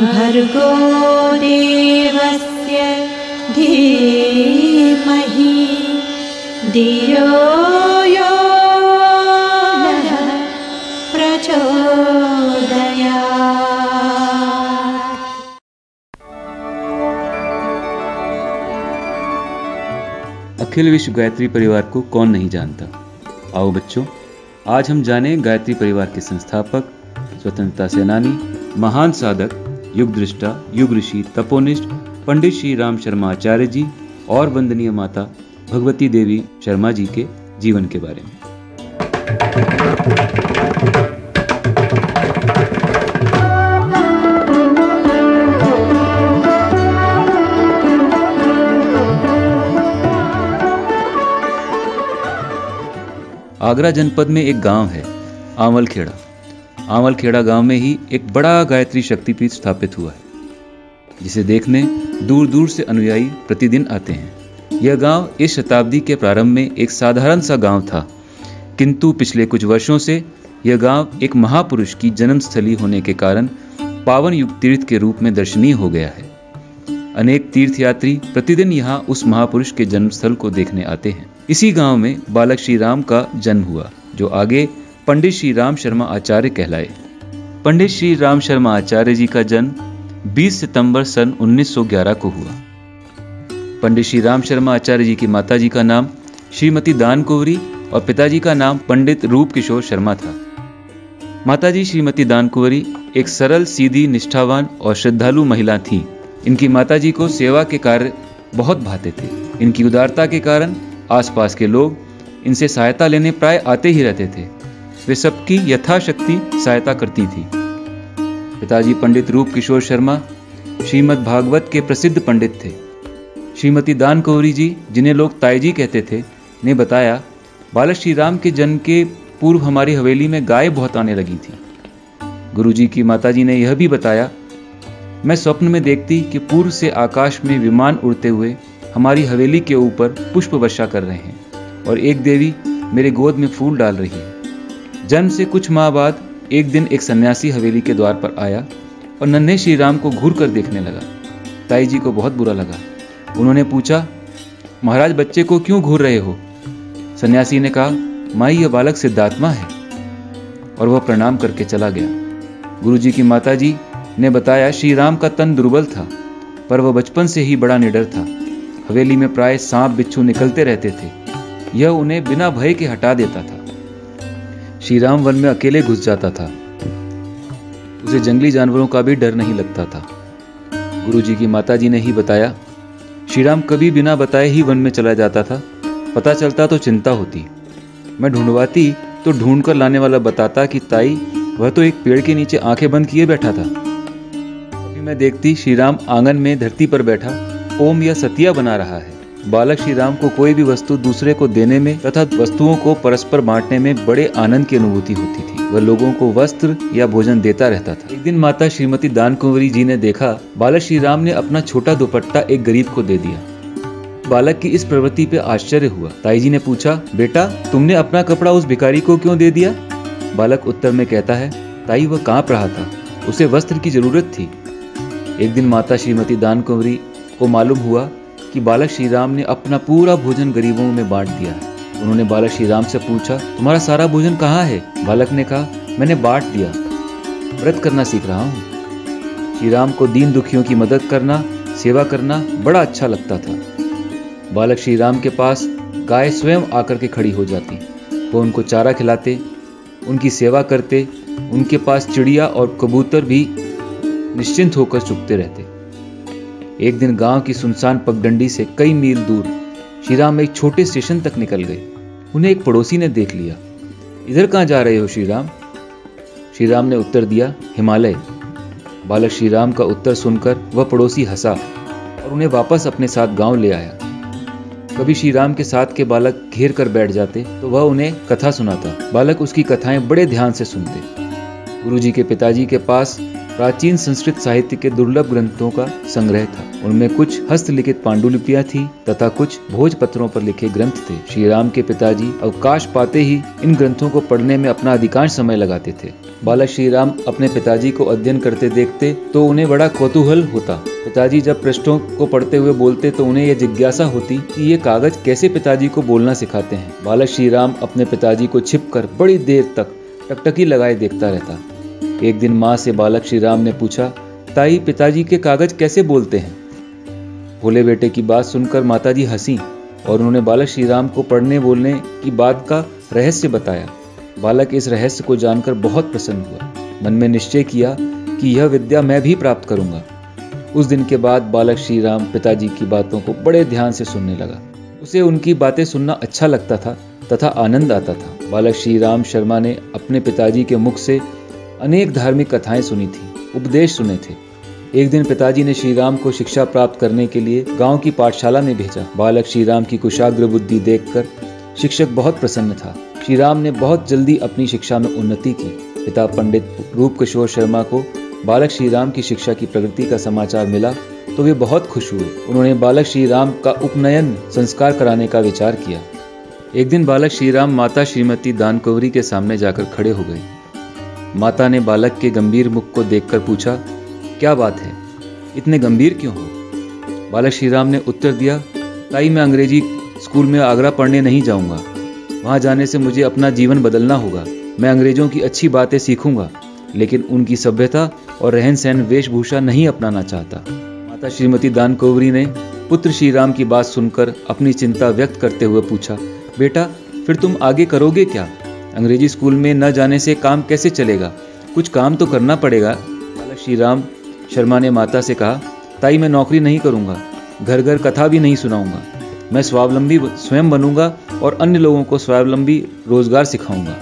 भर्गो देवस्य धीमहि धियो यो नः प्रचोदयात्। अखिल विश्व गायत्री परिवार को कौन नहीं जानता। आओ बच्चों, आज हम जानें गायत्री परिवार के संस्थापक, स्वतंत्रता सेनानी, महान साधक, युग दृष्टा, युग ऋषि, तपोनिष्ठ पंडित श्री राम शर्मा आचार्य जी और वंदनीय माता भगवती देवी शर्मा जी के जीवन के बारे में। आगरा जनपद में एक गांव है आंवलखेड़ा। आंवलखेड़ा गांव में ही एक बड़ा गायत्री शक्तिपीठ स्थापित हुआ है, जिसे देखने दूर दूर से अनुयायी प्रतिदिन आते हैं। यह गांव इस शताब्दी के प्रारंभ में एक साधारण सा गांव था, किंतु पिछले कुछ वर्षों से यह गांव एक महापुरुष की जन्मस्थली होने के कारण पावन युग तीर्थ के रूप में दर्शनीय हो गया है। अनेक तीर्थयात्री प्रतिदिन यहाँ उस महापुरुष के जन्मस्थल को देखने आते हैं। इसी गांव में बालक श्री राम का जन्म हुआ, जो आगे पंडित श्री राम शर्मा आचार्य कहलाए। पंडित श्री राम शर्मा आचार्य जी का जन्म 20 सितंबर सन 1911 को हुआ। पंडित श्री राम शर्मा आचार्य जी की माता जी का नाम श्रीमती दान कुंवरी और पिताजी का नाम पंडित रूप किशोर शर्मा था। माताजी श्रीमती दान कुंवरी एक सरल, सीधी, निष्ठावान और श्रद्धालु महिला थीं। इनकी माताजी को सेवा के कार्य बहुत भाते थे। इनकी उदारता के कारण आसपास के लोग इनसे सहायता लेने प्राय आते ही रहते थे। वे सबकी यथाशक्ति सहायता करती थी। पिताजी पंडित रूप किशोर शर्मा श्रीमद् भागवत के प्रसिद्ध पंडित थे। श्रीमती दान कुंवरी जी, जिन्हें लोग ताई जी कहते थे, ने बताया, बालक श्री राम के जन्म के पूर्व हमारी हवेली में गाय बहुत आने लगी थी। गुरुजी की माताजी ने यह भी बताया, मैं स्वप्न में देखती कि पूर्व से आकाश में विमान उड़ते हुए हमारी हवेली के ऊपर पुष्प वर्षा कर रहे हैं और एक देवी मेरे गोद में फूल डाल रही है। जन्म से कुछ माह बाद एक दिन एक सन्यासी हवेली के द्वार पर आया और नन्हे श्री राम को घूर कर देखने लगा। ताई जी को बहुत बुरा लगा। उन्होंने पूछा, महाराज बच्चे को क्यों घूर रहे हो? सन्यासी ने कहा, माई यह बालक सिद्धात्मा है, और वह प्रणाम करके चला गया। गुरुजी की माताजी ने बताया, श्री राम का तन दुर्बल था, पर वह बचपन से ही बड़ा निडर था। हवेली में प्राय सांप बिच्छू निकलते रहते थे। यह उन्हें बिना भय के हटा देता था। श्री राम वन में अकेले घुस जाता था। उसे जंगली जानवरों का भी डर नहीं लगता था। गुरुजी की माताजी ने ही बताया, श्री राम कभी बिना बताए ही वन में चला जाता था। पता चलता तो चिंता होती। मैं ढूंढवाती तो ढूंढ कर लाने वाला बताता कि ताई, वह तो एक पेड़ के नीचे आंखें बंद किए बैठा था। कभी मैं देखती श्री राम आंगन में धरती पर बैठा ओम या सतिया बना रहा है। बालक श्री राम को कोई भी वस्तु दूसरे को देने में तथा वस्तुओं को परस्पर बांटने में बड़े आनंद की अनुभूति होती थी। वह लोगों को वस्त्र या भोजन देता रहता था। एक दिन माता श्रीमती दान कुंवरी जी ने देखा, बालक श्री राम ने अपना छोटा दुपट्टा एक गरीब को दे दिया। बालक की इस प्रवृत्ति पे आश्चर्य हुआ। ताई जी ने पूछा, बेटा तुमने अपना कपड़ा उस भिखारी को क्यों दे दिया? बालक उत्तर में कहता है, ताई वह कांप रहा था, उसे वस्त्र की जरूरत थी। एक दिन माता श्रीमती दान कुंवरी को मालूम हुआ कि बालक श्री राम ने अपना पूरा भोजन गरीबों में बांट दिया है। उन्होंने बालक श्री राम से पूछा, तुम्हारा सारा भोजन कहाँ है? बालक ने कहा, मैंने बांट दिया, व्रत करना सीख रहा हूँ। श्री राम को दीन दुखियों की मदद करना, सेवा करना बड़ा अच्छा लगता था। बालक श्री राम के पास गाय स्वयं आकर के खड़ी हो जाती। वो उनको चारा खिलाते, उनकी सेवा करते। उनके पास चिड़िया और कबूतर भी निश्चिंत होकर चुगते रहते। एक दिन गांव की सुनसान पगडंडी से कई मील दूर श्री राम एक छोटे स्टेशन तक निकल गए। उन्हें एक पड़ोसी ने देख लिया। इधर कहाँ जा रहे हो श्री राम? श्री राम ने उत्तर दिया, हिमालय। बालक श्री राम का उत्तर सुनकर वह पड़ोसी हंसा और उन्हें वापस अपने साथ गांव ले आया। कभी श्री राम के साथ के बालक घेर कर बैठ जाते तो वह उन्हें कथा सुनाता। बालक उसकी कथाएं बड़े ध्यान से सुनते। गुरुजी के पिताजी के पास प्राचीन संस्कृत साहित्य के दुर्लभ ग्रंथों का संग्रह था। उनमें कुछ हस्तलिखित पांडुलिपियां थी तथा कुछ भोजपत्रों पर लिखे ग्रंथ थे। श्री राम के पिताजी अवकाश पाते ही इन ग्रंथों को पढ़ने में अपना अधिकांश समय लगाते थे। बालक श्री राम अपने पिताजी को अध्ययन करते देखते तो उन्हें बड़ा कौतूहल होता। पिताजी जब पृष्ठों को पढ़ते हुए बोलते तो उन्हें यह जिज्ञासा होती कि ये कागज कैसे पिताजी को बोलना सिखाते हैं। बालक श्री राम अपने पिताजी को छिपकर बड़ी देर तक टकटकी लगाए देखता रहता। एक दिन माँ से बालक श्री राम ने पूछा, ताई पिताजी के कागज कैसे बोलते हैं? भोले बेटे की बात सुनकर माताजी हंसी और उन्होंने बालक श्री राम को पढ़ने बोलने की बात का रहस्य बताया। बालक इस रहस्य को जानकर बहुत प्रसन्न हुआ। मन में निश्चय किया कि यह विद्या मैं भी प्राप्त करूंगा। उस दिन के बाद बालक श्री राम पिताजी की बातों को बड़े ध्यान से सुनने लगा। उसे उनकी बातें सुनना अच्छा लगता था तथा आनंद आता था। बालक श्री राम शर्मा ने अपने पिताजी के मुख से अनेक धार्मिक कथाएं सुनी थी, उपदेश सुने थे। एक दिन पिताजी ने श्री राम को शिक्षा प्राप्त करने के लिए गांव की पाठशाला में भेजा। बालक श्री राम की कुशाग्र बुद्धि देखकर शिक्षक बहुत प्रसन्न था। श्री राम ने बहुत जल्दी अपनी शिक्षा में उन्नति की। पिता पंडित रूपकिशोर शर्मा को बालक श्री राम की शिक्षा की प्रगति का समाचार मिला तो वे बहुत खुश हुए। उन्होंने बालक श्री राम का उपनयन संस्कार कराने का विचार किया। एक दिन बालक श्री राम माता श्रीमती दानकौरी के सामने जाकर खड़े हो गए। माता ने बालक के गंभीर मुख को देखकर पूछा, क्या बात है, इतने गंभीर क्यों हो? बालक श्री राम ने उत्तर दिया, ताई मैं अंग्रेजी स्कूल में आगरा पढ़ने नहीं जाऊंगा। वहां जाने से मुझे अपना जीवन बदलना होगा। मैं अंग्रेजों की अच्छी बातें सीखूंगा लेकिन उनकी सभ्यता और रहन सहन वेशभूषा नहीं अपनाना चाहता। माता श्रीमती दानकौरी ने पुत्र श्री राम की बात सुनकर अपनी चिंता व्यक्त करते हुए पूछा, बेटा फिर तुम आगे करोगे क्या? अंग्रेजी स्कूल में न जाने से काम कैसे चलेगा? कुछ काम तो करना पड़ेगा। बालक श्री राम शर्मा ने माता से कहा, ताई मैं नौकरी नहीं करूंगा, घर घर कथा भी नहीं सुनाऊंगा। मैं स्वावलंबी स्वयं बनूंगा और अन्य लोगों को स्वावलंबी रोजगार सिखाऊंगा।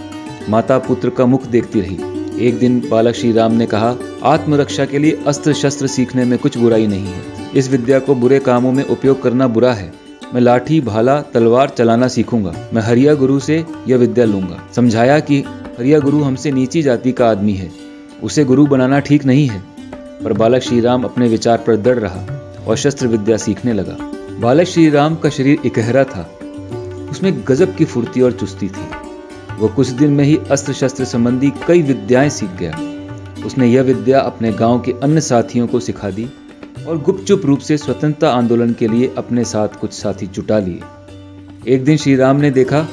माता पुत्र का मुख देखती रही। एक दिन बालक श्री राम ने कहा, आत्मरक्षा के लिए अस्त्र शस्त्र सीखने में कुछ बुराई नहीं है। इस विद्या को बुरे कामों में उपयोग करना बुरा है। मैं लाठी भाला तलवार चलाना सीखूंगा। मैं हरिया गुरु से यह विद्या लूंगा। समझाया कि हरिया गुरु हमसे नीची जाति का आदमी है, उसे गुरु बनाना ठीक नहीं है। पर बालक श्री राम अपने विचार पर दृढ़ रहा और शस्त्र विद्या सीखने लगा। बालक श्री राम का शरीर इकहरा था, उसमें गजब की फुर्ती और चुस्ती थी। वो कुछ दिन में ही अस्त्र शस्त्र संबंधी कई विद्याएं सीख गया। उसने यह विद्या अपने गांव के अन्य साथियों को सिखा दी और गुपचुप रूप से स्वतंत्रता आंदोलन के लिए अपने साथ कुछ साथी जुटा लिए। एक दिन श्री राम ने देखा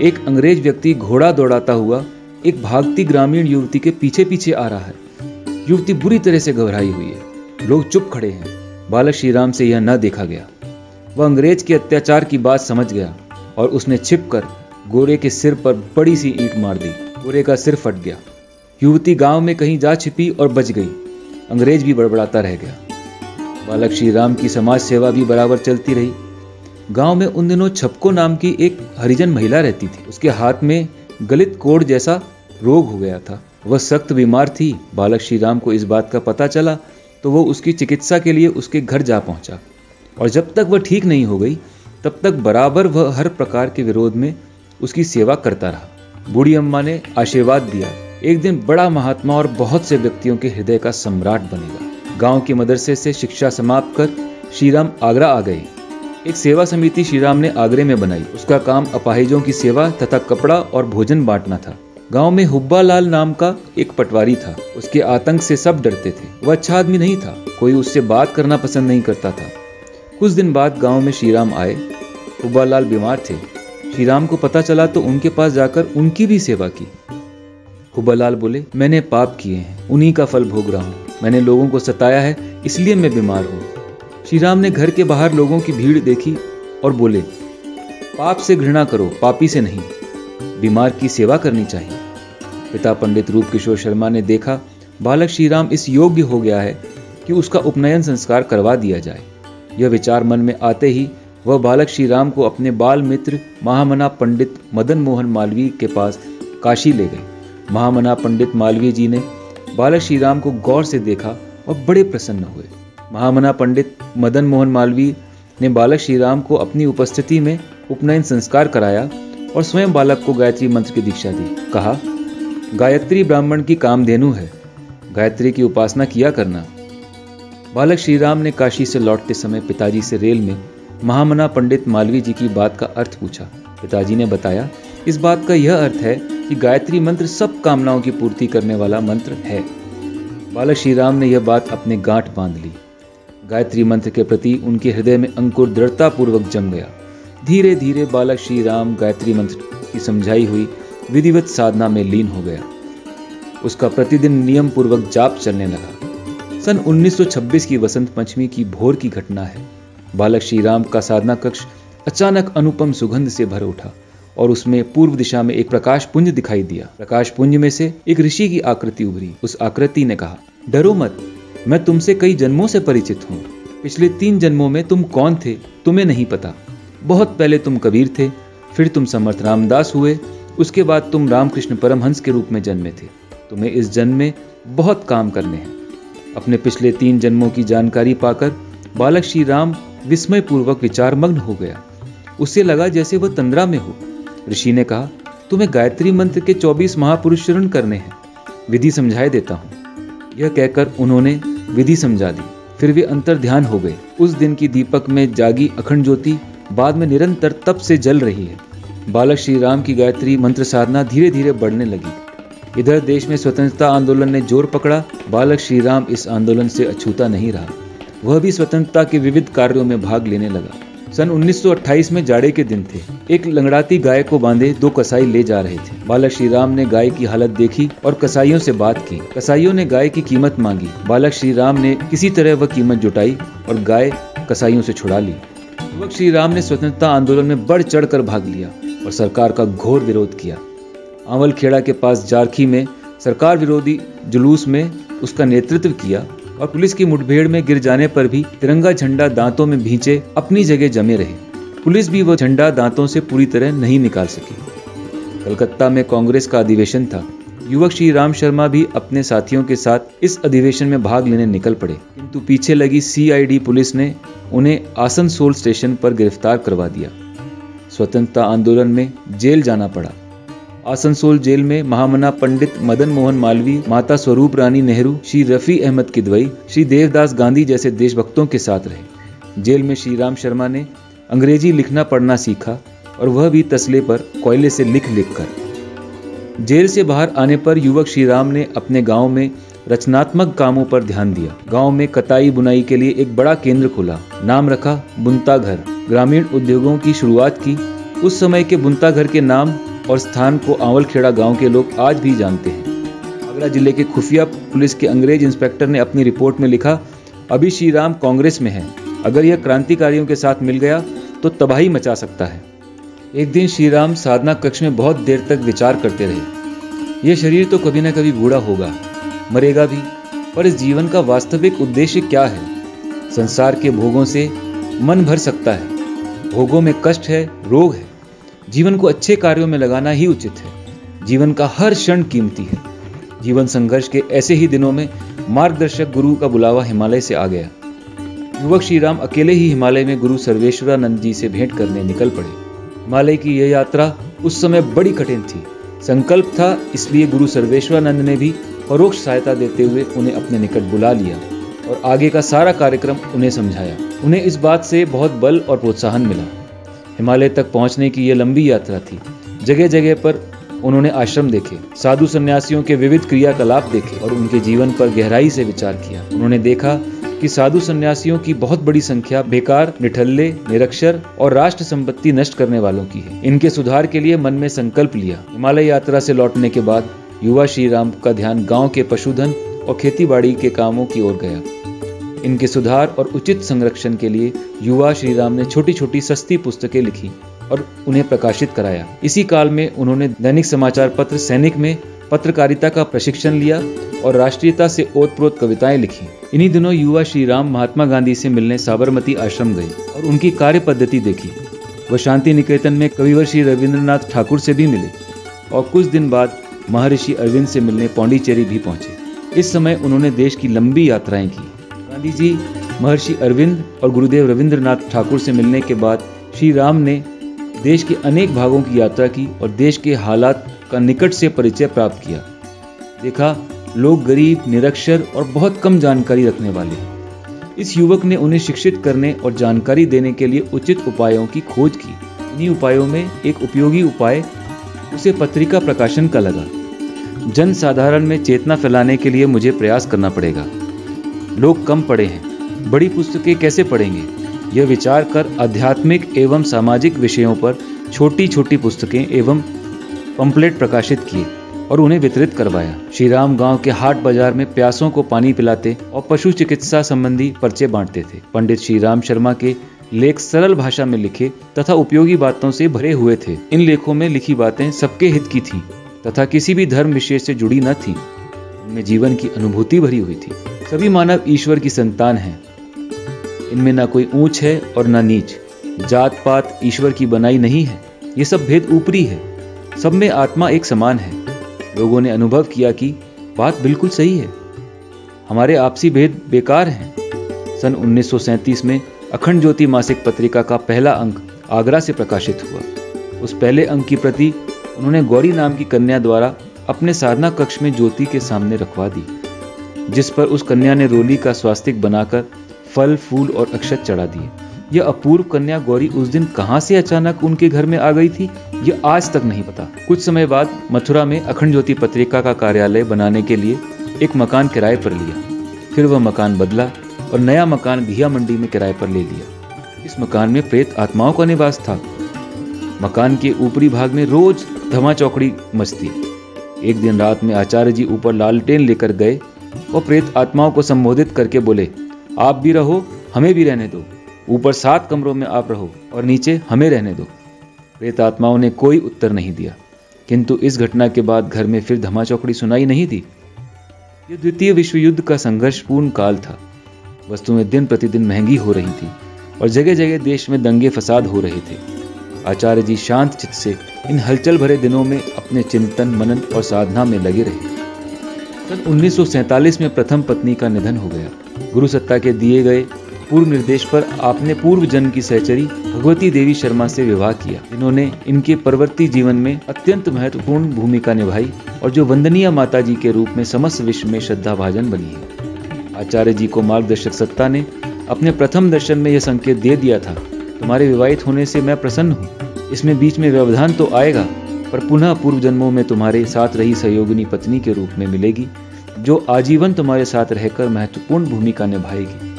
एक अंग्रेज व्यक्ति घोड़ा दौड़ाता हुआ एक भागती ग्रामीण युवती के पीछे पीछे आ रहा है। युवती बुरी तरह से घबराई हुई है। लोग चुप खड़े हैं। बालक श्री राम से यह न देखा गया। वह अंग्रेज के अत्याचार की बात समझ गया और उसने छिपकर गोरे के सिर पर बड़ी सी ईंट मार दी। गोरे का सिर फट गया। युवती गांव में कहीं जा छिपी और बच गई। अंग्रेज भी बड़बड़ाता रह गया। बालक श्री राम की समाज सेवा भी बराबर चलती रही। गांव में उन दिनों छपको नाम की एक हरिजन महिला रहती थी। उसके हाथ में गलित कोढ़ जैसा रोग हो गया था। वह सख्त बीमार थी। बालक श्री राम को इस बात का पता चला तो वो उसकी चिकित्सा के लिए उसके घर जा पहुंचा और जब तक वह ठीक नहीं हो गई तब तक बराबर वह हर प्रकार के विरोध में उसकी सेवा करता रहा। बूढ़ी अम्मा ने आशीर्वाद दिया, एक दिन बड़ा महात्मा और बहुत से व्यक्तियों के हृदय का सम्राट बनेगा। गांव के मदरसे से शिक्षा समाप्त कर श्री राम आगरा आ गए। एक सेवा समिति श्री राम ने आगरे में बनाई। उसका काम अपाहिजों की सेवा तथा कपड़ा और भोजन बांटना था। गांव में हुब्बा लाल नाम का एक पटवारी था। उसके आतंक से सब डरते थे। वह अच्छा आदमी नहीं था, कोई उससे बात करना पसंद नहीं करता था। कुछ दिन बाद गांव में श्री राम आए। हुब्बा लाल बीमार थे। श्री राम को पता चला तो उनके पास जाकर उनकी भी सेवा की। हुब्बा लाल बोले, मैंने पाप किए हैं, उन्हीं का फल भोग रहा हूँ। मैंने लोगों को सताया है, इसलिए मैं बीमार हूँ। श्री राम ने घर के बाहर लोगों की भीड़ देखी और बोले, पाप से घृणा करो, पापी से नहीं। बीमार की सेवा करनी चाहिए। पिता पंडित रूपकिशोर शर्मा ने देखा बालक श्री राम इस योग्य हो गया है कि उसका उपनयन संस्कार करवा दिया जाए। यह विचार मन में आते ही वह बालक श्री राम को अपने बाल मित्र महामना पंडित मदन मोहन मालवीय के पास काशी ले गए। महामना पंडित मालवीय जी ने बालक श्री राम को गौर से देखा और बड़े प्रसन्न हुए। महामना पंडित मदन मोहन मालवीय ने बालक श्री राम को अपनी उपस्थिति में उपनयन संस्कार कराया और स्वयं बालक को गायत्री मंत्र की दीक्षा दी। कहा, गायत्री ब्राह्मण की कामधेनु है। गायत्री की उपासना किया करना। बालक श्री राम ने काशी से लौटते समय पिताजी से रेल में महामना पंडित मालवीय जी की बात का अर्थ पूछा। पिताजी ने बताया, इस बात का यह अर्थ है कि गायत्री मंत्र सब कामनाओं की पूर्ति करने वाला मंत्र है। बालक श्री राम ने यह बात अपने गांठ बांध ली। गायत्री मंत्र के प्रति उनके हृदय में अंकुर दृढ़ता पूर्वक जम गया। धीरे धीरे बालक श्री राम गायत्री मंत्र की समझाई हुई विधिवत साधना में लीन हो गया। उसका प्रतिदिन नियम पूर्वक जाप चलने लगा। सन 1926 की वसंत पंचमी की भोर की घटना है। बालक श्री राम का साधना कक्ष अचानक अनुपम सुगंध से भर उठा और उसमें पूर्व दिशा में एक प्रकाश पुंज दिखाई दिया। प्रकाश पुंज में से एक ऋषि की आकृति उभरी। उस आकृति ने कहा, डरो मत, मैं तुमसे कई जन्मों से परिचित हूँ। पिछले 3 जन्मों में तुम कौन थे तुम्हें नहीं पता। बहुत पहले तुम कबीर थे, फिर तुम समर्थ रामदास हुए, उसके बाद तुम रामकृष्ण परमहंस के रूप में जन्मे थे। तुम्हें इस जन्म में बहुत काम करने हैं। अपने पिछले 3 जन्मों की जानकारी पाकर बालक श्री राम विस्मय पूर्वक विचारमग्न हो गया। उसे लगा जैसे वह तंद्रा में हो। ऋषि ने कहा, तुम्हें गायत्री मंत्र के 24 महापुरुष चरण करने हैं, विधि समझाए देता हूँ। यह कहकर उन्होंने विधि समझा दी। फिर वे अंतर ध्यान हो गए। उस दिन की दीपक में जागी अखंड ज्योति बाद में निरंतर तप से जल रही है। बालक श्री राम की गायत्री मंत्र साधना धीरे धीरे बढ़ने लगी। इधर देश में स्वतंत्रता आंदोलन ने जोर पकड़ा। बालक श्री राम इस आंदोलन से अछूता नहीं रहा। वह भी स्वतंत्रता के विविध कार्यों में भाग लेने लगा। सन 1928 में जाड़े के दिन थे। एक लंगड़ाती गाय को बांधे 2 कसाई ले जा रहे थे। बालक श्री राम ने गाय की हालत देखी और कसाईयों से बात की। कसाईयों ने गाय की कीमत मांगी। बालक श्री राम ने किसी तरह वह कीमत जुटाई और गाय कसाईयों से छुड़ा ली। युवक श्री राम ने स्वतंत्रता आंदोलन में बढ़ चढ़ कर भाग लिया और सरकार का घोर विरोध किया। आंवलखेड़ा के पास जारखी में सरकार विरोधी जुलूस में उसका नेतृत्व किया और पुलिस की मुठभेड़ में गिर जाने पर भी तिरंगा झंडा दांतों में भींचे अपनी जगह जमे रहे। पुलिस भी वह झंडा दांतों से पूरी तरह नहीं निकाल सकी। कलकत्ता में कांग्रेस का अधिवेशन था। युवक श्री राम शर्मा भी अपने साथियों के साथ इस अधिवेशन में भाग लेने निकल पड़े, किंतु पीछे लगी CID पुलिस ने उन्हें आसनसोल स्टेशन पर गिरफ्तार करवा दिया। स्वतंत्रता आंदोलन में जेल जाना पड़ा। आसनसोल जेल में महामना पंडित मदन मोहन मालवीय, माता स्वरूप रानी नेहरू, श्री रफी अहमद किदवई, श्री देवदास गांधी जैसे देशभक्तों के साथ रहे। जेल में श्री राम शर्मा ने अंग्रेजी लिखना पढ़ना सीखा और वह भी तसले पर कोयले से लिख कर। जेल से बाहर आने पर युवक श्री राम ने अपने गांव में रचनात्मक कामों पर ध्यान दिया। गांव में कताई बुनाई के लिए एक बड़ा केंद्र खोला। नाम रखा बुनता घर। ग्रामीण उद्योगों की शुरुआत की। उस समय के बुनता घर के नाम और स्थान को आंवलखेड़ा गांव के लोग आज भी जानते हैं। आगरा जिले के खुफिया पुलिस के अंग्रेज इंस्पेक्टर ने अपनी रिपोर्ट में लिखा, अभी श्री राम कांग्रेस में है। अगर यह क्रांतिकारियों के साथ मिल गया तो तबाही मचा सकता है। एक दिन श्री राम साधना कक्ष में बहुत देर तक विचार करते रहे। यह शरीर तो कभी न कभी बूढ़ा होगा, मरेगा भी, पर इस जीवन का वास्तविक उद्देश्य क्या है? संसार के भोगों से मन भर सकता है। भोगों में कष्ट है, रोग है। जीवन को अच्छे कार्यों में लगाना ही उचित है। जीवन का हर क्षण कीमती है। जीवन संघर्ष के ऐसे ही दिनों में मार्गदर्शक गुरु का बुलावा हिमालय से आ गया। युवक श्री राम अकेले ही हिमालय में गुरु सर्वेश्वरानंद जी से भेंट करने निकल पड़े। हिमालय की यह यात्रा उस समय बड़ी कठिन थी। संकल्प था, इसलिए गुरु सर्वेश्वरानंद ने भी परोक्ष सहायता देते हुए उन्हें अपने निकट बुला लिया और आगे का सारा कार्यक्रम उन्हें समझाया। उन्हें इस बात से बहुत बल और प्रोत्साहन मिला। हिमालय तक पहुंचने की यह लंबी यात्रा थी। जगह जगह पर उन्होंने आश्रम देखे, साधु सन्यासियों के विविध क्रियाकलाप देखे और उनके जीवन पर गहराई से विचार किया। उन्होंने देखा कि साधु सन्यासियों की बहुत बड़ी संख्या बेकार, निठल्ले, निरक्षर और राष्ट्र संपत्ति नष्ट करने वालों की है। इनके सुधार के लिए मन में संकल्प लिया। हिमालय यात्रा से लौटने के बाद युवा श्री राम का ध्यान गांव के पशुधन और खेतीबाड़ी के कामों की ओर गया। इनके सुधार और उचित संरक्षण के लिए युवा श्री राम ने छोटी छोटी सस्ती पुस्तकें लिखी और उन्हें प्रकाशित कराया। इसी काल में उन्होंने दैनिक समाचार पत्र सैनिक में पत्रकारिता का प्रशिक्षण लिया और राष्ट्रीयता से ओतप्रोत कविताएं लिखी। इन्हीं दिनों युवा श्री राम महात्मा गांधी से मिलने साबरमती आश्रम गए और उनकी कार्य पद्धति देखी। वह शांति निकेतन में कविवर श्री रविंद्रनाथ ठाकुर से भी मिले और कुछ दिन बाद महर्षि अरविंद से मिलने पौंडीचेरी भी पहुंचे। इस समय उन्होंने देश की लंबी यात्राएं की। गांधी जी, महर्षि अरविंद और गुरुदेव रविंद्रनाथ ठाकुर से मिलने के बाद श्री राम ने देश के अनेक भागों की यात्रा की और देश के हालात का निकट से परिचय प्राप्त किया। देखा लोग गरीब, निरक्षर और बहुत कम जानकारी रखने वाले। इस युवक ने उन्हें शिक्षित करने और जानकारी देने के लिए उचित उपायों की खोज की। इन्हीं उपायों में एक उपयोगी उपाय उसे पत्रिका प्रकाशन का लगा। जन साधारण में चेतना फैलाने के लिए मुझे प्रयास करना पड़ेगा। लोग कम पढ़े हैं, बड़ी पुस्तकें कैसे पढ़ेंगे? यह विचार कर आध्यात्मिक एवं सामाजिक विषयों पर छोटी छोटी पुस्तकें एवं पंपलेट प्रकाशित किए और उन्हें वितरित करवाया। श्रीराम गांव के हाट बाजार में प्यासों को पानी पिलाते और पशु चिकित्सा संबंधी पर्चे बांटते थे। पंडित श्रीराम शर्मा के लेख सरल भाषा में लिखे तथा उपयोगी बातों से भरे हुए थे। इन लेखों में लिखी बातें सबके हित की थीं तथा किसी भी धर्म विशेष से जुड़ी न थीं। इनमें जीवन की अनुभूति भरी हुई थी। सभी मानव ईश्वर की संतान हैं। इनमें न कोई ऊंच है और न नीच, जात पात ईश्वर की बनाई नहीं है। ये सब भेद ऊपरी है। सब में आत्मा एक समान है। लोगों ने अनुभव किया कि बात बिल्कुल सही है। हमारे आपसी भेद बेकार हैं। सन 1937 में अखंड ज्योति मासिक पत्रिका का पहला अंक आगरा से प्रकाशित हुआ। उस पहले अंक की प्रति उन्होंने गौरी नाम की कन्या द्वारा अपने साधना कक्ष में ज्योति के सामने रखवा दी, जिस पर उस कन्या ने रोली का स्वास्तिक बनाकर फल, फूल और अक्षत चढ़ा दिए। यह अपूर्व कन्या गौरी उस दिन कहां से अचानक उनके घर में आ गई थी, यह आज तक नहीं पता। कुछ समय बाद मथुरा में अखंड ज्योति पत्रिका का कार्यालय बनाने के लिए एक मकान किराए पर लिया। फिर वह मकान बदला और नया मकान घिया मंडी में किराए पर ले लिया। इस मकान में प्रेत आत्माओं का निवास था। मकान के ऊपरी भाग में रोज धमा चौकड़ी मचती। एक दिन रात में आचार्य जी ऊपर लालटेन लेकर गए और प्रेत आत्माओं को संबोधित करके बोले, आप भी रहो, हमें भी रहने दो। ऊपर 7 कमरों में आप रहो और नीचे हमें रहने दो। प्रेत आत्माओं ने कोई उत्तर नहीं दिया, किंतु इस घटना के बाद घर में फिर धमा चौकड़ी सुनाई नहीं दी। यह द्वितीय विश्व युद्ध का संघर्षपूर्ण काल था। वस्तुएं दिन प्रतिदिन महंगी हो रही थी और जगह जगह देश में दंगे फसाद हो रहे थे। आचार्य जी शांत चित्त से इन हलचल भरे दिनों में अपने चिंतन, मनन और साधना में लगे रहे। सन 1947 में प्रथम पत्नी का निधन हो गया। गुरु सत्ता के दिए गए पूर्व निर्देश पर आपने पूर्व जन्म की सहचरी भगवती देवी शर्मा से विवाह किया, जिन्होंने इनके परवर्ती जीवन में अत्यंत महत्वपूर्ण भूमिका निभाई और जो वंदनीय माता जी के रूप में समस्त विश्व में श्रद्धाभाजन बनी है। आचार्य जी को मार्गदर्शक सत्ता ने अपने प्रथम दर्शन में यह संकेत दे दिया था, तुम्हारे विवाहित होने से मैं प्रसन्न हूँ। इसमें बीच में व्यवधान तो आएगा, पर पुनः पूर्व जन्मों में तुम्हारे साथ रही सहयोगिनी पत्नी के रूप में मिलेगी, जो आजीवन तुम्हारे साथ रहकर महत्वपूर्ण भूमिका निभाएगी।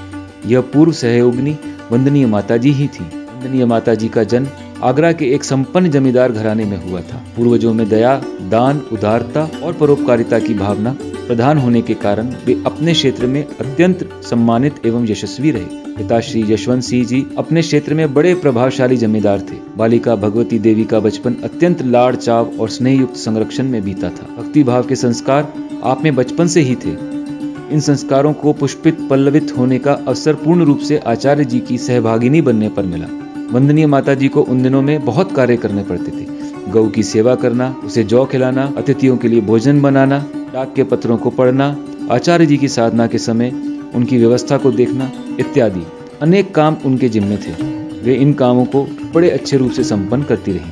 यह पूर्व सहयोगिनी वंदनीय माताजी ही थी। वंदनीय माताजी का जन्म आगरा के एक संपन्न जमींदार घराने में हुआ था। पूर्वजों में दया, दान, उदारता और परोपकारिता की भावना प्रधान होने के कारण वे अपने क्षेत्र में अत्यंत सम्मानित एवं यशस्वी रहे। पिता श्री यशवंत सिंह जी अपने क्षेत्र में बड़े प्रभावशाली जमींदार थे। बालिका भगवती देवी का बचपन अत्यंत लाड़ चाव और स्नेह युक्त संरक्षण में बीता था। भक्ति भाव के संस्कार आप में बचपन से ही थे। इन संस्कारों को पुष्पित पल्लवित होने का अवसर पूर्ण रूप से आचार्य जी की सहभागिनी बनने पर मिला। वंदनीय माता जी को उन दिनों में बहुत कार्य करने पड़ते थे। गौ की सेवा करना, उसे जौ खिलाना, अतिथियों के लिए भोजन बनाना, डाक के पत्रों को पढ़ना, आचार्य जी की साधना के समय उनकी व्यवस्था को देखना इत्यादि अनेक काम उनके जिम्मे थे। वे इन कामों को बड़े अच्छे रूप से संपन्न करती रहीं।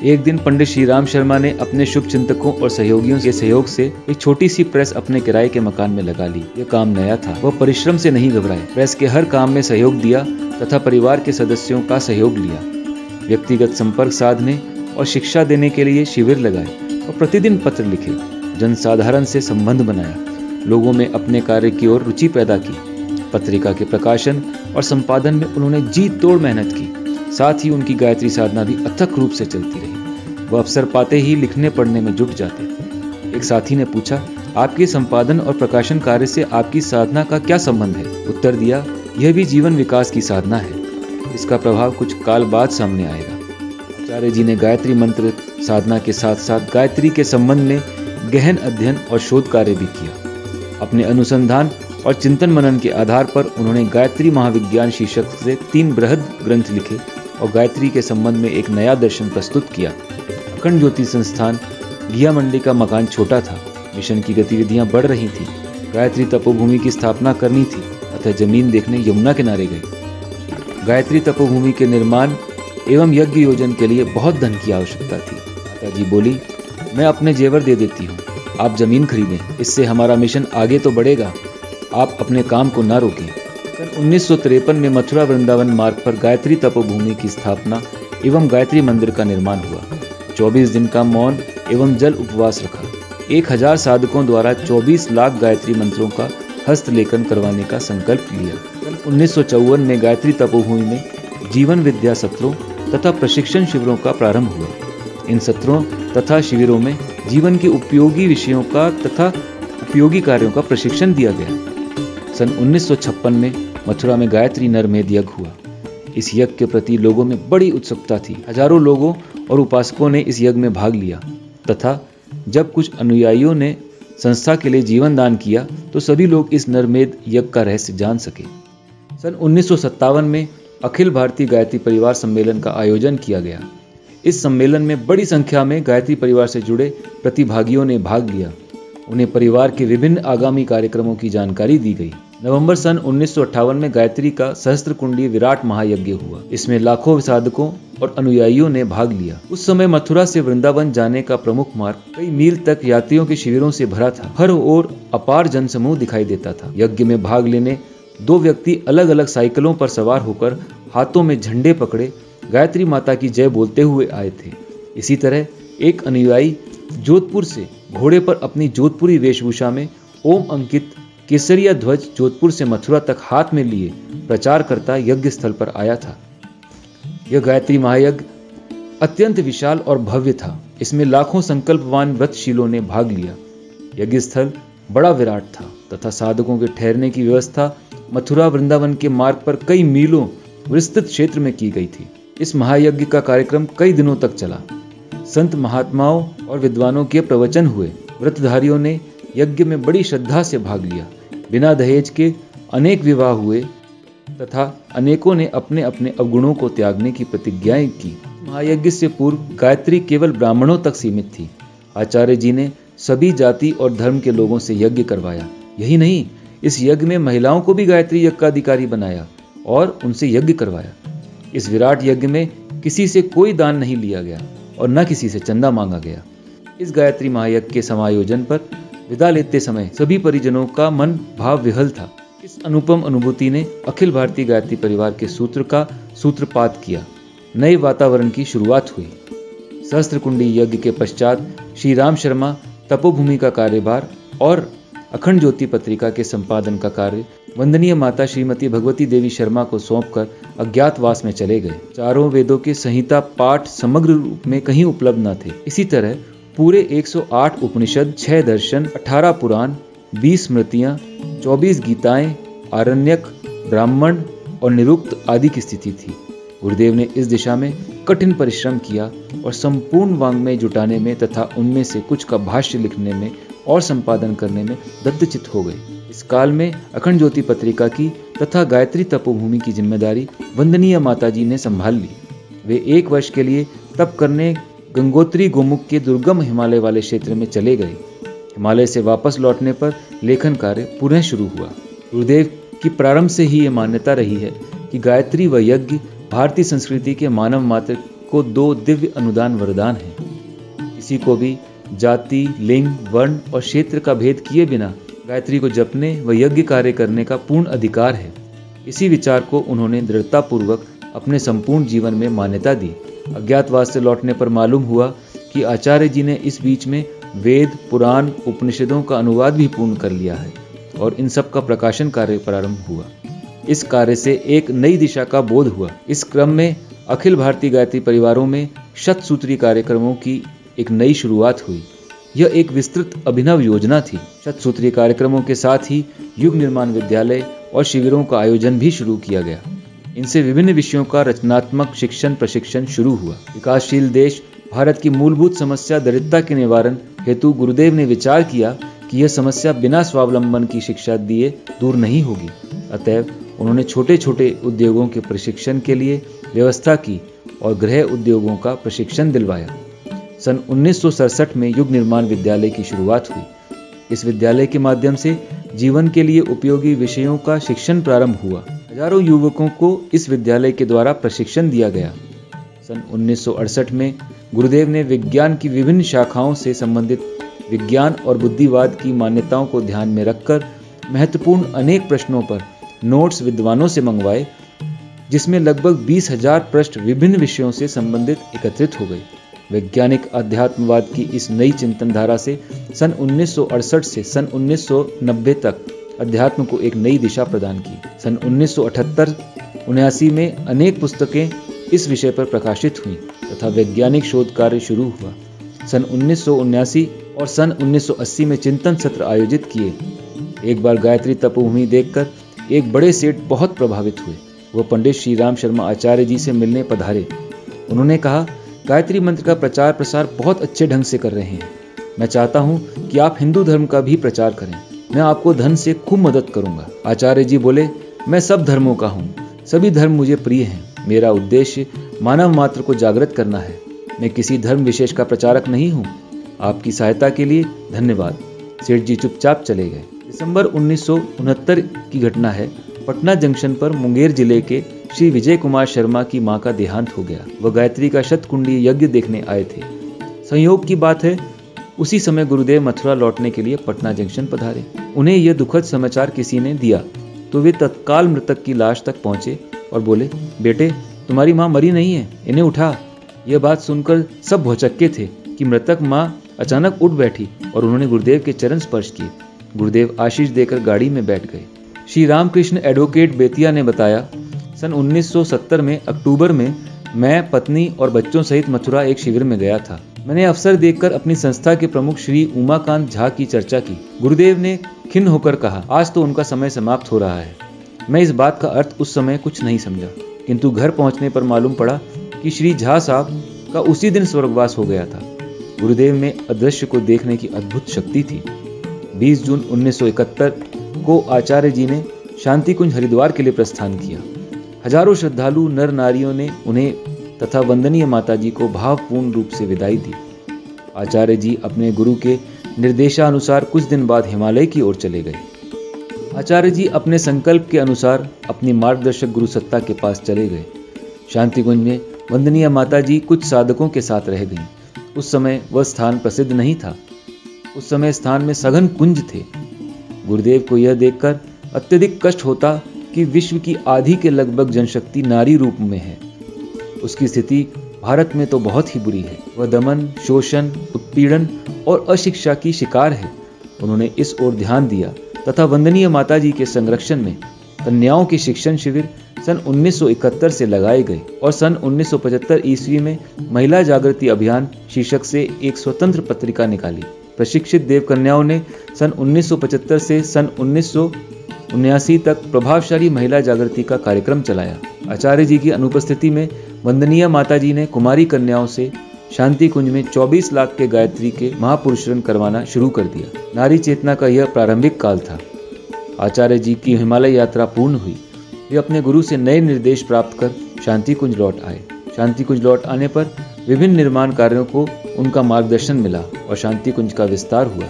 एक दिन पंडित श्रीराम शर्मा ने अपने शुभ चिंतकों और सहयोगियों के सहयोग से एक छोटी सी प्रेस अपने किराए के मकान में लगा ली। यह काम नया था। वह परिश्रम से नहीं घबराए। प्रेस के हर काम में सहयोग दिया तथा परिवार के सदस्यों का सहयोग लिया। व्यक्तिगत संपर्क साधने और शिक्षा देने के लिए शिविर लगाए और प्रतिदिन पत्र लिखे। जनसाधारण से संबंध बनाया। लोगों में अपने कार्य की ओर रुचि पैदा की। पत्रिका के प्रकाशन और संपादन में उन्होंने जी तोड़ मेहनत की। साथ ही उनकी गायत्री साधना भी अथक रूप से चलती रही। वह अवसर पाते ही लिखने पढ़ने में जुट जाते। एक साथी ने पूछा, आपके संपादन और प्रकाशन कार्य से आपकी साधना का क्या संबंध है? उत्तर दिया, यह भी जीवन विकास की साधना है। इसका प्रभाव कुछ काल बाद सामने आएगा। आचार्य जी ने गायत्री मंत्र साधना के साथ साथ गायत्री के संबंध में गहन अध्ययन और शोध कार्य भी किया। अपने अनुसंधान और चिंतन मनन के आधार पर उन्होंने गायत्री महाविज्ञान शीर्षक से 3 बृहद ग्रंथ लिखे और गायत्री के संबंध में एक नया दर्शन प्रस्तुत किया। अखंड ज्योति संस्थान घिया मंडी का मकान छोटा था। मिशन की गतिविधियां बढ़ रही थी। गायत्री तपोभूमि की स्थापना करनी थी अतः जमीन देखने यमुना किनारे गए। गायत्री तपोभूमि के निर्माण एवं यज्ञ योजन के लिए बहुत धन की आवश्यकता थी। माता जी बोली, मैं अपने जेवर दे देती हूँ। आप जमीन खरीदें, इससे हमारा मिशन आगे तो बढ़ेगा, आप अपने काम को ना रोकें। सन 1953 में मथुरा वृंदावन मार्ग पर गायत्री तपोभूमि की स्थापना एवं गायत्री मंदिर का निर्माण हुआ। 24 दिन का मौन एवं जल उपवास रखा। 1000 साधकों द्वारा 24 लाख गायत्री मंत्रों का हस्तलेखन करवाने का संकल्प लिया। सन 1954 में गायत्री तपोभूमि में जीवन विद्या सत्रों तथा प्रशिक्षण शिविरों का प्रारंभ हुआ। इन सत्रों तथा शिविरों में जीवन के उपयोगी विषयों का तथा उपयोगी कार्यों का प्रशिक्षण दिया गया। सन 1956 में मथुरा में गायत्री नरमेध यज्ञ हुआ। इस यज्ञ के प्रति लोगों में बड़ी उत्सुकता थी। हजारों लोगों और उपासकों ने इस यज्ञ में भाग लिया तथा जब कुछ अनुयायियों ने संस्था के लिए जीवन दान किया तो सभी लोग इस नरमेध यज्ञ का रहस्य जान सके। सन 1957 में अखिल भारतीय गायत्री परिवार सम्मेलन का आयोजन किया गया। इस सम्मेलन में बड़ी संख्या में गायत्री परिवार से जुड़े प्रतिभागियों ने भाग लिया। उन्हें परिवार के विभिन्न आगामी कार्यक्रमों की जानकारी दी गई। नवंबर सन 1958 में गायत्री का सहस्त्रकुंडी विराट महायज्ञ हुआ। इसमें लाखों साधकों और अनुयायियों ने भाग लिया। उस समय मथुरा से वृंदावन जाने का प्रमुख मार्ग कई मील तक यात्रियों के शिविरों से भरा था। हर ओर अपार जनसमूह दिखाई देता था। यज्ञ में भाग लेने 2 व्यक्ति अलग अलग साइकिलों पर सवार होकर हाथों में झंडे पकड़े गायत्री माता की जय बोलते हुए आए थे। इसी तरह एक अनुयायी जोधपुर से घोड़े पर अपनी जोधपुरी वेशभूषा में ओम अंकित केसरिया ध्वज जोधपुर से मथुरा तक हाथ में लिए प्रचार करता यज्ञ स्थल पर आया था। यह गायत्री महायज्ञ अत्यंत विशाल और भव्य था। इसमें लाखों संकल्पवान व्रतशीलों ने भाग लिया। यज्ञ स्थल बड़ा विराट था तथा साधकों के ठहरने की व्यवस्था मथुरा वृंदावन के मार्ग पर कई मीलों विस्तृत क्षेत्र में की गई थी। इस महायज्ञ का कार्यक्रम कई दिनों तक चला। संत महात्माओं और विद्वानों के प्रवचन हुए। व्रतधारियों ने यज्ञ में बड़ी श्रद्धा से भाग लिया। बिना दहेज के अनेक विवाह हुए तथा अनेकों ने अपने अपने अवगुणों को त्यागने की प्रतिज्ञाएं की। महायज्ञ से पूर्व गायत्री केवल ब्राह्मणों तक सीमित थी। आचार्य जी ने सभी जाति और धर्म के लोगों से यज्ञ करवाया। यही नहीं, इस यज्ञ में महिलाओं को भी गायत्री यज्ञ का अधिकारी बनाया और उनसे यज्ञ करवाया। इस विराट यज्ञ में किसी से कोई दान नहीं लिया गया और न किसी से चंदा मांगा गया। इस गायत्री महायज्ञ के समायोजन पर विदा लेते समय सभी परिजनों का मन भाव विहल था। इस अनुपम अनुभूति ने अखिल भारतीय गायत्री परिवार के सूत्र का सूत्रपात किया। नए वातावरण की शुरुआत हुई। सहस्त्रकुंडी यज्ञ के पश्चात श्री राम शर्मा तपोभूमि का कार्यभार और अखंड ज्योति पत्रिका के संपादन का कार्य वंदनीय माता श्रीमती भगवती देवी शर्मा को सौंपकर अज्ञातवास में चले गए। चारों वेदों के संहिता पाठ समग्र रूप में कहीं उपलब्ध न थे। इसी तरह पूरे 108 उपनिषद, 6 दर्शन, 18 पुराण, 20 स्मृतियां, 24 गीताएं, आरण्यक, ब्राह्मण और निरुक्त आदि की स्थिति थी। गुरुदेव ने इस दिशा में कठिन परिश्रम किया और संपूर्ण वाङ्मय जुटाने में तथा उनमें से कुछ का भाष्य लिखने में और संपादन करने में दत्तचित्त हो गए। इस काल में अखंड ज्योति पत्रिका की तथा गायत्री तपोभूमि की जिम्मेदारी वंदनीय माताजी ने संभाल ली। वे 1 वर्ष के लिए तप करने गंगोत्री गोमुख के दुर्गम हिमालय वाले क्षेत्र में चले गए। हिमालय से वापस लौटने पर लेखन कार्य पुनः शुरू हुआ। गुरुदेव की प्रारंभ से ही ये मान्यता रही है कि गायत्री व यज्ञ भारतीय संस्कृति के मानव मात्र को 2 दिव्य अनुदान वरदान हैं। किसी को भी जाति, लिंग, वर्ण और क्षेत्र का भेद किए बिना गायत्री को जपने व यज्ञ कार्य करने का पूर्ण अधिकार है। इसी विचार को उन्होंने दृढ़तापूर्वक अपने संपूर्ण जीवन में मान्यता दी। अज्ञातवास से लौटने पर मालूम हुआ कि आचार्य जी ने इस बीच में वेद, पुराण, उपनिषदों का अनुवाद भी पूर्ण कर लिया है और इन सब का प्रकाशन कार्य प्रारंभ हुआ। इस कार्य से एक नई दिशा का बोध हुआ। इस क्रम में अखिल भारतीय गायत्री परिवारों में शतसूत्री कार्यक्रमों की एक नई शुरुआत हुई। यह एक विस्तृत अभिनव योजना थी। शतसूत्री कार्यक्रमों के साथ ही युग निर्माण विद्यालय और शिविरों का आयोजन भी शुरू किया गया। इनसे विभिन्न विषयों का रचनात्मक शिक्षण प्रशिक्षण शुरू हुआ। विकासशील देश भारत की मूलभूत समस्या दरिद्रता के निवारण हेतु गुरुदेव ने विचार किया कि यह समस्या बिना स्वावलंबन की शिक्षा दिए दूर नहीं होगी। अतएव उन्होंने छोटे छोटे उद्योगों के प्रशिक्षण के लिए व्यवस्था की और गृह उद्योगों का प्रशिक्षण दिलवाया। सन 1967 में युग निर्माण विद्यालय की शुरुआत हुई। इस विद्यालय के माध्यम से जीवन के लिए उपयोगी विषयों का शिक्षण प्रारंभ हुआ। हजारों युवकों को इस विद्यालय के द्वारा प्रशिक्षण दिया गया। सन 1968 में गुरुदेव ने विज्ञान की विभिन्न शाखाओं से संबंधित विज्ञान और बुद्धिवाद की मान्यताओं को ध्यान में रखकर महत्वपूर्ण अनेक प्रश्नों पर नोट्स विद्वानों से मंगवाए, जिसमें लगभग 20,000 प्रश्न विभिन्न विषयों से संबंधित एकत्रित हो गए। वैज्ञानिक अध्यात्मवाद की इस नई चिंतन धारा से सन 1968 से सन 1990 तक अध्यात्म को एक नई दिशा प्रदान की। सन 1978-79 में अनेक पुस्तकें इस विषय पर प्रकाशित हुईं तथा वैज्ञानिक शोध कार्य शुरू हुआ। सन 1979 और सन 1980 में चिंतन सत्र आयोजित किए। एक बार गायत्री तपोभूमि देखकर एक बड़े सेठ बहुत प्रभावित हुए। वह पंडित श्री राम शर्मा आचार्य जी से मिलने पधारे। उन्होंने कहा, गायत्री मंत्र का प्रचार प्रसार बहुत अच्छे ढंग से कर रहे हैं। मैं चाहता हूँ कि आप हिंदू धर्म का भी प्रचार करें। मैं आपको धन से खूब मदद करूंगा। आचार्य जी बोले, मैं सब धर्मों का हूँ, सभी धर्म मुझे प्रिय हैं। मेरा उद्देश्य मानव मात्र को जागृत करना है। मैं किसी धर्म विशेष का प्रचारक नहीं हूँ। आपकी सहायता के लिए धन्यवाद। सेठ जी चुपचाप चले गए। दिसंबर 1969 की घटना है। पटना जंक्शन पर मुंगेर जिले के श्री विजय कुमार शर्मा की मां का देहांत हो गया। वह गायत्री का शतकुंडी यज्ञ देखने आए थे। संयोग की बात है, उसी समय गुरुदेव मथुरा लौटने के लिए पटना जंक्शन पधारे। उन्हें यह दुखद समाचार किसी ने दिया तो वे तत्काल मृतक की लाश तक पहुंचे और बोले, बेटे तुम्हारी माँ मरी नहीं है, इन्हें उठा। यह बात सुनकर सब भौचक्के थे कि मृतक माँ अचानक उठ बैठी और उन्होंने गुरुदेव के चरण स्पर्श किए। गुरुदेव आशीष देकर गाड़ी में बैठ गए। श्री रामकृष्ण एडवोकेट बेतिया ने बताया, सन 1970 में अक्टूबर में मैं पत्नी और बच्चों सहित मथुरा एक शिविर में गया था। मैंने अवसर देखकर अपनी संस्था के प्रमुख श्री उमाकांत झा की चर्चा की। गुरुदेव ने खिन्न होकर कहा, आज तो उनका समय समाप्त हो रहा है। मैं इस बात का अर्थ उस समय कुछ नहीं समझा, किंतु घर पहुंचने पर मालूम पड़ा कि श्री झा साहब का उसी दिन स्वर्गवास हो गया था। गुरुदेव में अदृश्य को देखने की अद्भुत शक्ति थी। 20 जून 1971 को आचार्य जी ने शांति कुंज हरिद्वार के लिए प्रस्थान किया। हजारों श्रद्धालु नर नारियों ने उन्हें तथा वंदनीय माता जी को भावपूर्ण रूप से विदाई दी। आचार्य जी अपने गुरु के निर्देशानुसार कुछ दिन बाद हिमालय की ओर चले गए। आचार्य जी अपने संकल्प के अनुसार अपनी मार्गदर्शक गुरु सत्ता के पास चले गए। शांति कुंज में वंदनीय माता जी कुछ साधकों के साथ रह गईं। उस समय वह स्थान प्रसिद्ध नहीं था। उस समय स्थान में सघन कुंज थे। गुरुदेव को यह देखकर अत्यधिक कष्ट होता कि विश्व की आधी के लगभग जनशक्ति नारी रूप में है। उसकी स्थिति भारत में तो बहुत ही बुरी है। वह दमन, शोषण, उत्पीड़न और अशिक्षा की शिकार है। उन्होंने इस ओर ध्यान दिया तथा वंदनीय माता जी के संरक्षण में कन्याओं के शिक्षण शिविर सन 1971 से लगाए गए और सन 1975 ईस्वी में महिला जागृति अभियान शीर्षक से एक स्वतंत्र पत्रिका निकाली। प्रशिक्षित देव कन्याओं ने सन 1975 से सन 1979 तक प्रभावशाली महिला जागृति का कार्यक्रम चलाया। आचार्य जी की अनुपस्थिति में वंदनीय माता जी ने कुमारी कन्याओं से शांति कुंज में 24 लाख के गायत्री के महापुरुषरण करवाना शुरू कर दिया। नारी चेतना का यह प्रारंभिक काल था। आचार्य जी की हिमालय यात्रा पूर्ण हुई। वे अपने गुरु से नए निर्देश प्राप्त कर शांति कुंज लौट आए। शांति कुंज लौट आने पर विभिन्न निर्माण कार्यों को उनका मार्गदर्शन मिला और शांति कुंज का विस्तार हुआ।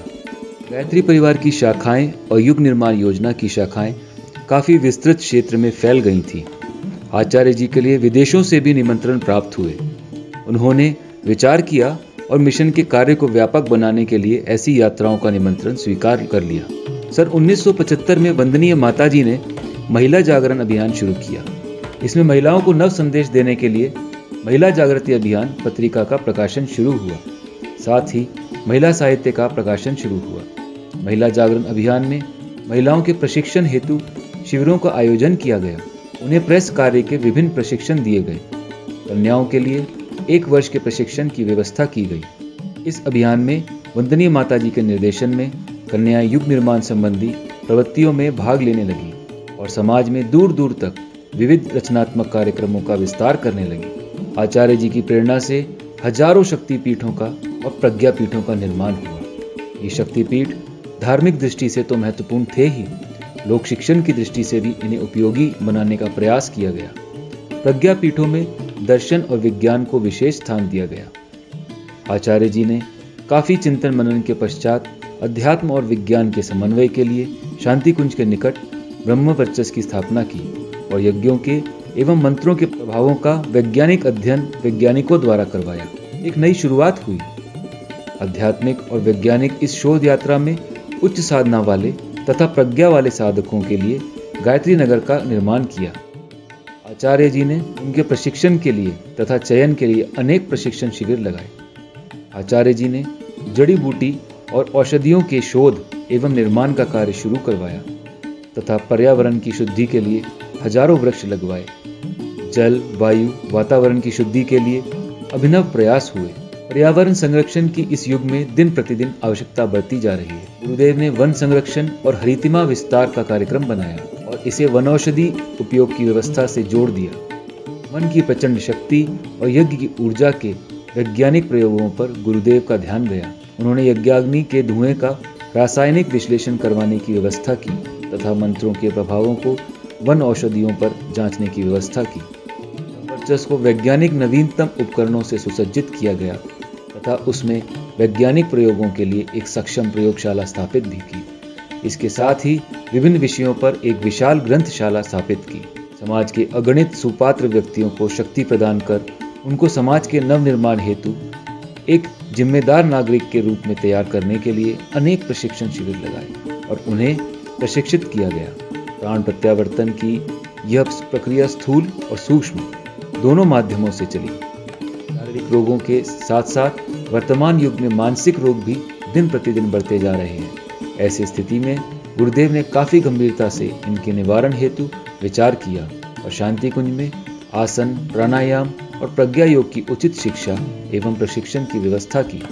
गायत्री परिवार की शाखाएं और युग निर्माण योजना की शाखाएं काफी विस्तृत क्षेत्र में फैल गई थी। आचार्य जी के लिए विदेशों से भी निमंत्रण प्राप्त हुए। उन्होंने विचार किया और मिशन के कार्य को व्यापक बनाने के लिए ऐसी यात्राओं का निमंत्रण स्वीकार कर लिया। सन 1975 में वंदनीय माता जी ने महिला जागरण अभियान शुरू किया। इसमें महिलाओं को नव संदेश देने के लिए महिला जागृति अभियान पत्रिका का प्रकाशन शुरू हुआ। साथ ही महिला साहित्य का प्रकाशन शुरू हुआ। महिला जागरण अभियान में महिलाओं के प्रशिक्षण हेतु शिविरों का आयोजन किया गया। उन्हें प्रेस कार्य के विभिन्न प्रशिक्षण दिए गए। कन्याओं के लिए 1 वर्ष के प्रशिक्षण की व्यवस्था की गई। इस अभियान में वंदनीय माता जी के निर्देशन में कन्याएं युग निर्माण संबंधी प्रवृत्तियों में भाग लेने लगी और समाज में दूर दूर तक विविध रचनात्मक कार्यक्रमों का विस्तार करने लगी। आचार्य जी की प्रेरणा से हजारों शक्तिपीठों का और प्रज्ञापीठों का निर्माण हुआ। ये शक्तिपीठ धार्मिक दृष्टि से तो महत्वपूर्ण थे ही, लोक शिक्षण की दृष्टि से भी इन्हें उपयोगी बनाने का प्रयास किया गया। प्रज्ञापीठों में दर्शन और विज्ञान को विशेष स्थान दिया गया। आचार्य जी ने काफी चिंतन मनन के पश्चात अध्यात्म और विज्ञान के समन्वय के लिए शांति कुंज के निकट ब्रह्मवर्चस्व की स्थापना की और यज्ञों के एवं मंत्रों के प्रभावों का वैज्ञानिक अध्ययन वैज्ञानिकों द्वारा करवाया। एक नई शुरुआत हुई। आध्यात्मिक और वैज्ञानिक इस शोध यात्रा में उच्च साधना वाले तथा प्रज्ञा वाले साधकों के लिए गायत्री नगर का निर्माण किया। आचार्य जी ने उनके प्रशिक्षण के लिए तथा चयन के लिए अनेक प्रशिक्षण शिविर लगाए। आचार्य जी ने जड़ी बूटी और औषधियों के शोध एवं निर्माण का कार्य शुरू करवाया तथा पर्यावरण की शुद्धि के लिए हजारों वृक्ष लगवाए। जल, वायु, वातावरण की शुद्धि के लिए अभिनव प्रयास हुए। पर्यावरण संरक्षण की इस युग में दिन प्रतिदिन आवश्यकता बढ़ती जा रही है। गुरुदेव ने वन संरक्षण और हरितिमा विस्तार का कार्यक्रम बनाया और इसे वनौषधि उपयोग की व्यवस्था से जोड़ दिया। मन की प्रचंड शक्ति और यज्ञ की ऊर्जा के वैज्ञानिक प्रयोगों पर गुरुदेव का ध्यान गया। उन्होंने यज्ञाग्नि के धुएं का रासायनिक विश्लेषण करवाने की व्यवस्था की तथा मंत्रों के प्रभावों को वन औषधियों पर जांचने की व्यवस्था की। वर्चस्व को वैज्ञानिक नवीनतम उपकरणों से सुसज्जित किया गया तथा उसमें वैज्ञानिक प्रयोगों के लिए एक सक्षम प्रयोगशाला स्थापित भी की। इसके साथ ही विभिन्न विषयों पर एक विशाल ग्रंथशाला स्थापित की। समाज के अगणित सुपात्र व्यक्तियों को शक्ति प्रदान कर उनको समाज के नवनिर्माण हेतु एक जिम्मेदार नागरिक के रूप में तैयार करने के लिए अनेक प्रशिक्षण शिविर लगाए और उन्हें प्रशिक्षित किया गया। प्राण प्रत्यावर्तन की यह प्रक्रिया स्थूल और सूक्ष्म दोनों माध्यमों से चली। शारीरिक रोगों के साथ साथ वर्तमान युग में मानसिक रोग भी दिन प्रतिदिन बढ़ते जा रहे हैं। ऐसी स्थिति में गुरुदेव ने काफी गंभीरता से इनके निवारण हेतु विचार किया और शांति कुंज में आसन, प्राणायाम और प्रज्ञा योग की उचित शिक्षा एवं प्रशिक्षण की व्यवस्था की,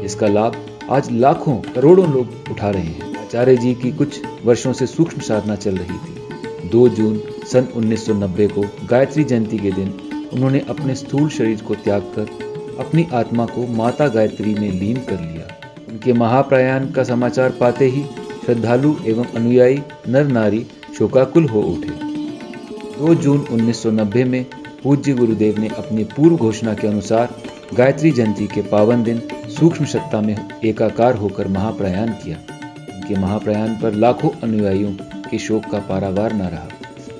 जिसका लाभ आज लाखों करोड़ों लोग उठा रहे हैं। आचार्य जी की कुछ वर्षों से सूक्ष्म साधना चल रही थी। 2 जून सन 1990 को गायत्री जयंती के दिन उन्होंने अपने स्थूल शरीर को त्याग कर अपनी आत्मा को माता गायत्री में लीन कर लिया। उनके महाप्रयाण का समाचार पाते ही श्रद्धालु एवं अनुयायी नर नारी शोकाकुल हो उठे। 2 जून 1990 में पूज्य गुरुदेव ने अपनी पूर्व घोषणा के अनुसार गायत्री जयंती के पावन दिन सूक्ष्म सत्ता में एकाकार होकर महाप्रयाण किया। उनके महाप्रयाण पर लाखों अनुयायियों के शोक का पारावार न रहा।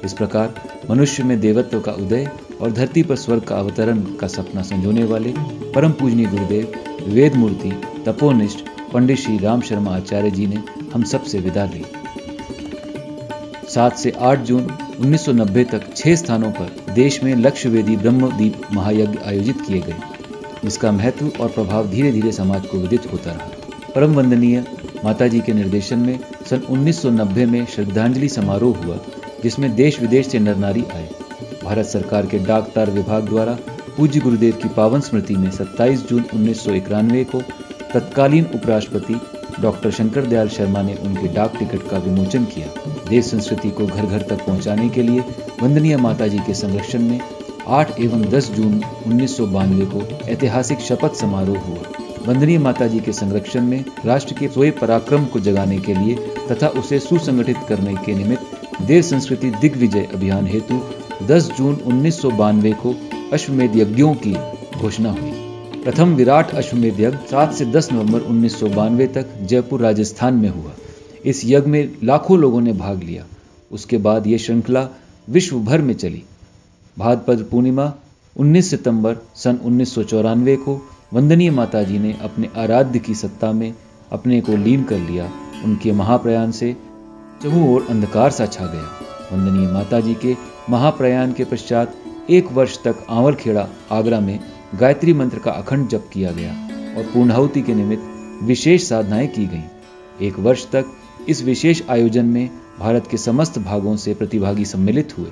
इस प्रकार मनुष्य में देवत्व का उदय और धरती पर स्वर्ग का अवतरण का सपना संजोने वाले परम पूजनीय गुरुदेव वेद मूर्ति तपोनिष्ठ पंडित श्री राम शर्मा आचार्य जी ने हम सब से विदा ली। 7 से 8 जून 1990 तक 6 स्थानों पर देश में लक्षवेदी ब्रह्मदीप महायज्ञ आयोजित किए गए, जिसका महत्व और प्रभाव धीरे धीरे समाज को विदित होता रहा। परम वंदनीय माताजी के निर्देशन में सन 1990 में श्रद्धांजलि समारोह हुआ, जिसमें देश विदेश से नर नारी आए। भारत सरकार के डाक तार विभाग द्वारा पूज्य गुरुदेव की पावन स्मृति में 27 जून 1991 को तत्कालीन उपराष्ट्रपति डॉक्टर शंकर दयाल शर्मा ने उनके डाक टिकट का विमोचन किया। देश संस्कृति को घर घर तक पहुंचाने के लिए वंदनीय माताजी के संरक्षण में 8 एवं 10 जून 1992 को ऐतिहासिक शपथ समारोह हुआ। वंदनीय माताजी के संरक्षण में राष्ट्र के स्वयं पराक्रम को जगाने के लिए तथा उसे सुसंगठित करने के निमित्त देश संस्कृति दिग्विजय अभियान हेतु 10 जून 1992 को अश्वमेध यज्ञों की घोषणा हुई। प्रथम विराट अश्वमेध यज्ञ 7 से 10 नवंबर 1992 तक जयपुर राजस्थान में हुआ। इस यज्ञ में लाखों लोगों ने भाग लिया। उसके बाद ये श्रृंखला विश्व भर में चली। भाद्रपद पूर्णिमा 19 सितंबर सन 1994 को वंदनीय माताजी ने अपने आराध्य की सत्ता में अपने को लीन कर लिया। उनके महाप्रयाण से चहुं ओर अंधकार सा छा गया। वंदनीय माताजी के महाप्रयाण के पश्चात 1 वर्ष तक आंवलखेड़ा आगरा में गायत्री मंत्र का अखंड जप किया गया और पूर्णाहुति के निमित्त विशेष साधनाएं की गईं। 1 वर्ष तक इस विशेष आयोजन में भारत के समस्त भागों से प्रतिभागी सम्मिलित हुए।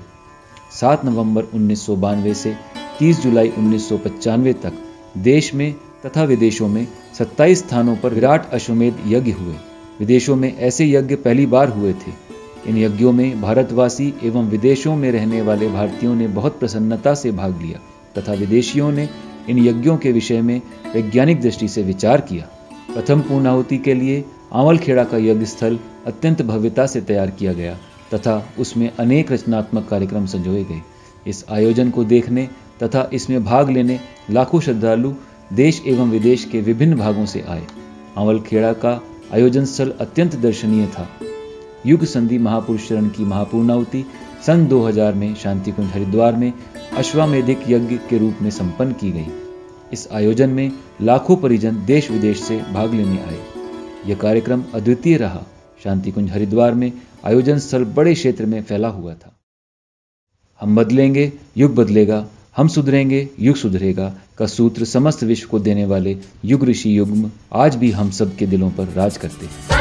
7 नवंबर 1992 से 30 जुलाई 1995 तक देश में तथा विदेशों में 27 स्थानों पर विराट अश्वमेध यज्ञ हुए। विदेशों में ऐसे यज्ञ पहली बार हुए थे। इन यज्ञों में भारतवासी एवं विदेशों में रहने वाले भारतीयों ने बहुत प्रसन्नता से भाग लिया तथा विदेशियों ने इन यज्ञों के विषय में वैज्ञानिक दृष्टि से विचार किया। प्रथम पूर्णाहुति के लिए आंवलखेड़ा का यज्ञ स्थल अत्यंत भव्यता से तैयार किया गया तथा उसमें अनेक रचनात्मक कार्यक्रम संजोए गए। इस आयोजन को देखने तथा इसमें भाग लेने लाखों श्रद्धालु देश एवं विदेश के विभिन्न भागों से आए। आंवलखेड़ा का आयोजन स्थल अत्यंत दर्शनीय था। युग संधि महापुरुष चरण की महापूर्णाहुति सन 2000 में शांतिकुंज हरिद्वार में अश्वमेधिक यज्ञ के रूप में संपन्न की गई। इस आयोजन में लाखों परिजन देश विदेश से भाग लेने आए। यह कार्यक्रम अद्वितीय रहा। शांति कुंज हरिद्वार में आयोजन स्थल बड़े क्षेत्र में फैला हुआ था। हम बदलेंगे, युग बदलेगा, हम सुधरेंगे, युग सुधरेगा का सूत्र समस्त विश्व को देने वाले युग ऋषि युग्म आज भी हम सब के दिलों पर राज करते हैं।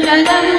Andalam